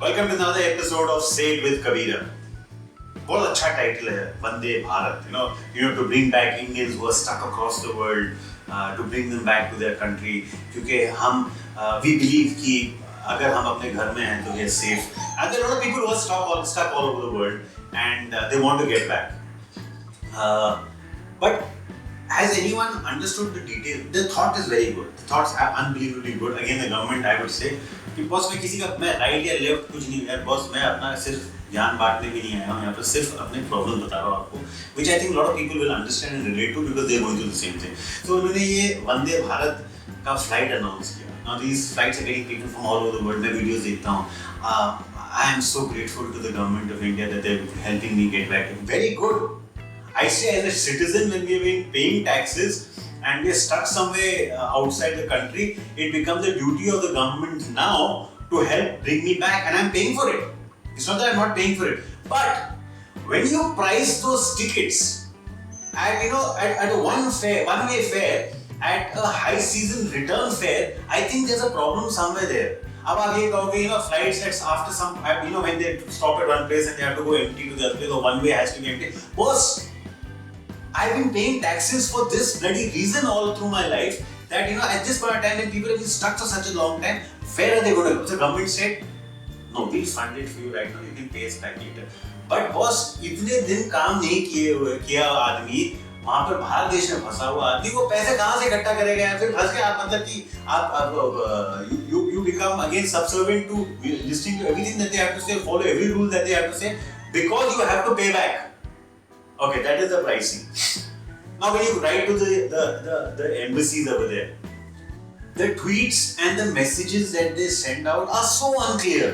Welcome to another episode of Say It with Kabira. बहुत अच्छा title है, Vande Bharat. You know, to bring back Indians who are stuck across the world, to bring them back to their country. क्योंकि हम we believe कि अगर हम अपने घर में हैं तो we are safe. And there are a lot of people who are stuck all over the world and they want to get back. But has anyone understood the detail? The thought is very good. The thoughts are unbelievably good. Again, the government, I would say, कि boss मैं किसी का मैं right या left कुछ नहीं है boss, मैं अपना सिर्फ ज्ञान बांटने भी नहीं आया हूँ यहाँ पर, सिर्फ अपने प्रॉब्लम बता रहा हूँ आपको, which I think a lot of people will understand and relate to because they are going through the same thing. So उन्होंने ये वंदे भारत का फ्लाइट अनाउंस किया. Now these flights are getting people from all over the world. मैं videos देखता हूँ. I am so grateful to the government of India that they are helping me get back. Very good. I say as a citizen, when we have been paying taxes and we are stuck somewhere outside the country, it becomes the duty of the government now to help bring me back, and I'm paying for it. It's not that I'm not paying for it, but when you price those tickets at at a one-way fare, at a high season return fare, I think there's a problem somewhere there. अब आप ये कहोगे flights that's after some when they stop at one place and they have to go empty to the other place, or one way has to be empty. Boss, I've been paying taxes for this bloody reason all through my life that at this point of time when people have been stuck for such a long time, where are they going to go? The government said, no, we'll fund it for you right now, you can pay us back later. But boss, इतने दिन काम नहीं किया आदमी, वहाँ पर बाहर देश में फंसा हुआ आदमी, वो पैसे कहाँ से इकट्ठा करेगा? फिर फंस के आप मतलब कि आप you become again subservient to listening to everything that they have to say, follow every rule that they have to say because you have to pay back. Okay, that is the pricing. Now when you write to the embassies over there, the tweets and the messages that they send out are so unclear.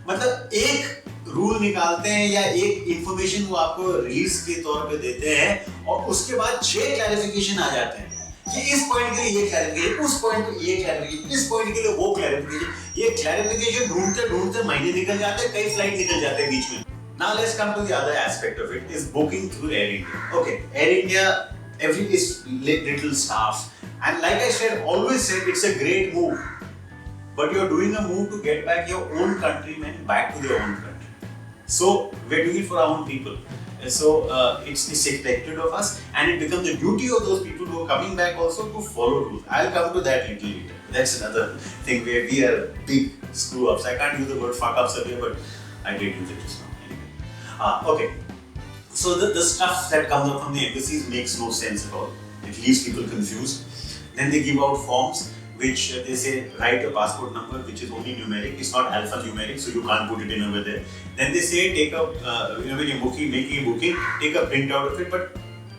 मतलब एक rule निकालते हैं या एक information वो आपको reels के तौर पे देते हैं और उसके बाद 6 क्लैरिफिकेशन आ जाते हैं कि इस पॉइंट के लिए ये क्लैरिफिकेशन, उस पॉइंट पे ये क्लैरिफिकेशन, इस पॉइंट के लिए वो क्लैरिफिकेशन. ये क्लैरिफिकेशन ढूंढते महीने निकल जाते हैं, कई फ्लाइट निकल जाते हैं बीच में. Now let's come to the other aspect of it, is booking through Air India. Okay, Air India, every is little staff, and like I said, always said, it's a great move. But you're doing a move to get back your own countrymen back to their own country. So we're doing it for our own people. So it's expected of us, and it becomes the duty of those people who are coming back also to follow rules. I'll come to that little later. That's another thing where we are big screw ups. I can't use the word fuck ups here, but I did use it just now. Okay, so the stuff that comes up from the embassies makes no sense at all. It leaves people confused. Then they give out forms which they say write a passport number which is only numeric. It's not alphanumeric, so you can't put it in over there. Then they say take a when you're making a booking, take a print out of it, but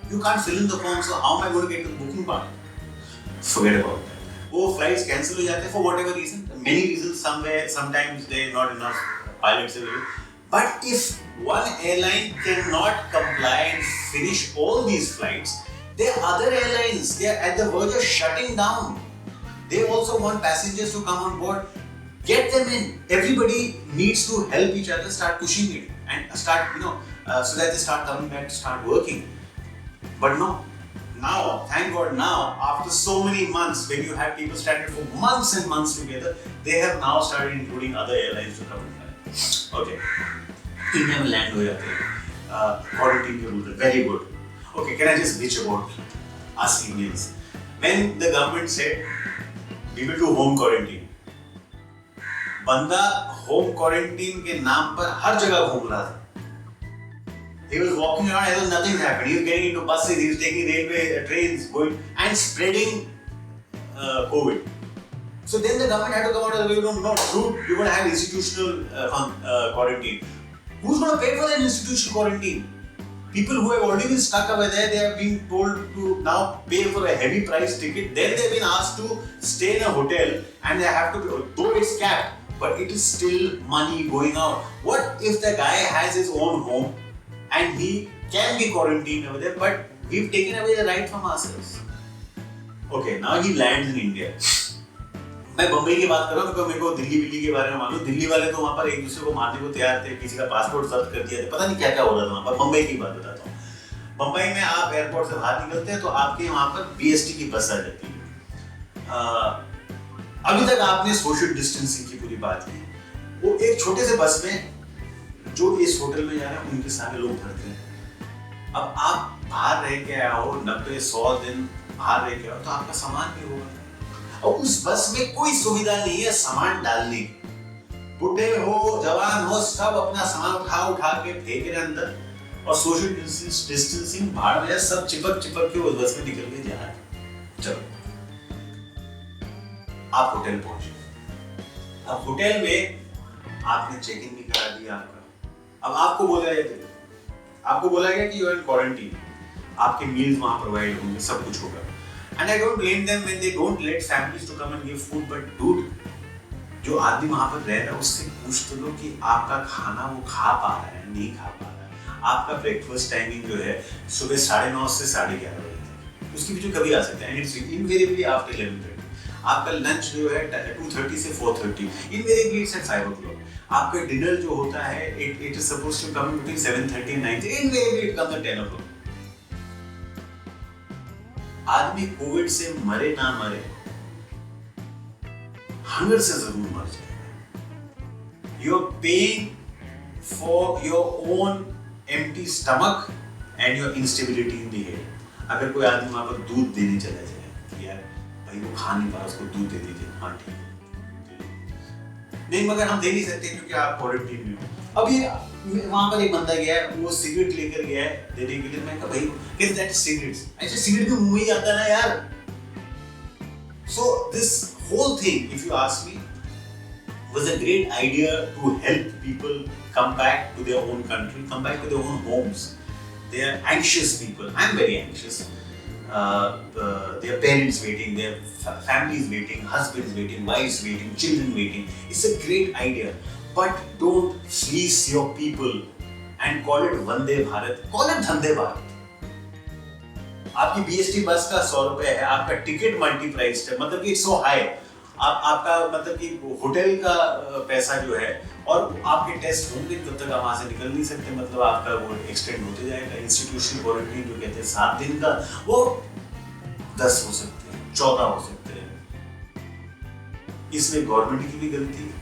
you can't fill in the form. So how am I going to get to the booking part? Forget about that. Oh, flights cancel हो जाते हैं for whatever reason. Many reasons. Sometimes there are not enough pilots available. But if one airline cannot comply and finish all these flights, there are other airlines, they are at the verge of shutting down. They also want passengers to come on board. Get them in. Everybody needs to help each other, start pushing it and start, so that they start coming back to start working. But no. Now, thank God now, after so many months, when you have people stranded for months and months together, they have now started including other airlines to come and fly. Okay. India में land हो जाते हैं, quarantine के rules are very good. Okay, can I just bitch about us Indians? When the government said we will do home quarantine, बंदा home quarantine के नाम पर हर जगह घूम रहा था. He was walking around as though nothing happened. He was getting into buses, he was taking railway trains, going and spreading COVID. So then the government had to come out of the way, no, dude, you're going to have institutional quarantine. Who's going to pay for that institutional quarantine? People who have already been stuck over there, they have been told to now pay for a heavy price ticket. Then they've been asked to stay in a hotel and they have to, though it's capped, but it is still money going out. What if the guy has his own home and he can be quarantined over there, but we've taken away the right from ourselves? Okay, now he lands in India. मैं बम्बई की बात कर रहा हूँ क्योंकि मेरे को दिल्ली के बारे में मालूम. दिल्ली वाले तो वहाँ पर एक दूसरे को मारने को तैयार थे, किसी का पासपोर्ट जब्त कर दिया था, पता नहीं क्या क्या हो रहा था वहाँ पर. बम्बई की बात बताता हूँ. बम्बई में आप एयरपोर्ट से बाहर निकलते हैं तो आपके वहाँ पर BST की बस आ जाती है. अभी तक आपने सोशल डिस्टेंसिंग की पूरी बात की. वो एक छोटे से बस में जो इस होटल में जा रहे हैं उनके सारे लोग भरते हैं। अब आप बाहर रह के आओ 90-100 दिन बाहर रह के आओ तो आपका सामान भी होगा। और उस बस में कोई सुविधा नहीं है सामान डालने की। बुढ़े हो जवान हो सब अपना सामान उठा के फेंक रहे अंदर, और सोशल डिस्टेंसिंग भाड़ में सब चिपक के उस बस में निकल के जा रहे हैं। चलो आप होटल पहुंचे, अब होटल में आपने चेक इन भी करा दिया आपका। अब आपको बोला गया कि यू आर इन क्वारंटीन, आपके मील्स वहां प्रोवाइड होंगे, सब कुछ होगा। And I don't blame them when they don't let families to come and give food, but dude जो आदमी वहां पर रह रहा है उससे पूछ तो लो कि आपका खाना वो खा पा रहा है नहीं खा पा रहा है। आपका ब्रेकफास्ट टाइमिंग जो है सुबह 9:30 से 11:30 बजे तक, उसके बीच में कभी आ सकता है, एंड इट्स इनवेरिएबली आफ्टर 11:30। आपका लंच जो है 2:30 से 4:30, इनवेरिएबली इट्स एट 5 o'clock। आपका डिनर जो होता है it is supposed to come between 7:30 and 9, invariably it comes at 10 o'clock। आदमी कोविड से मरे ना मरे, हंगर से जरूर मर जाएगा। You are paying for your own empty stomach and your instability in the head. अगर कोई आदमी वहां पर दूध देने चला जाए कि यार भाई वो खा नहीं पा रहा, उसको दूध दे दीजिए, हाँ ठीक है, नहीं मगर हम दे नहीं सकते क्योंकि आप क्वारंटीन में हो। अब ये वहां पर एक बंदा गया है, वो सिगरेट लेकर गया है देने के लिए। मैं कहा भाई इज दैट सिगरेट्स? ऐसे सिगरेट भी मुंह में ही आता है ना यार। So this whole thing, if you ask me, was a great idea to help people come back to their own country, come back to their own homes. They are anxious people. I'm very anxious. Their parents waiting, their families waiting, husbands waiting, wives waiting, children waiting. It's a great idea, but don't fleece your people and call it Vande Bharat. Call it Dhande Bharat. आपकी BST बस का 100 रुपए है, आपका ticket मल्टीप्राइस्ड है, मतलब कि it's so high. आपका मतलब कि होटल का पैसा जो है, और आपके टेस्ट होंगे तब तक आप वहां से निकल नहीं सकते, मतलब आपका वो एक्सटेंड होते जाएगा। इंस्टीट्यूशनल क्वारंटीन जो कहते हैं 7 दिन का, वो 10 हो सकते हैं, 14 हो सकते हैं। इसमें गवर्नमेंट की भी गलती है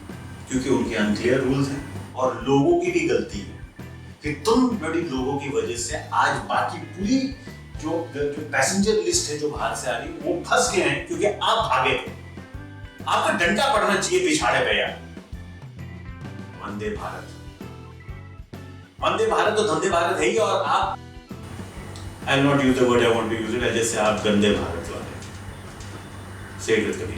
क्योंकि उनके अनक्लियर रूल्स हैं, और लोगों की भी गलती है कि तुम बड़ी लोगों की वजह से आज बाकी पूरी जो पैसेंजर लिस्ट है जो बाहर से आ रही वो फंस गए हैं क्योंकि आप भागे थे। आपका डंडा पड़ना चाहिए पिछाड़े पे यार। वंदे भारत, वंदे भारत तो धंधे भारत है ही, और आप I will not use the word I want to use it, जैसे आप गंदे भारत वाले से कभी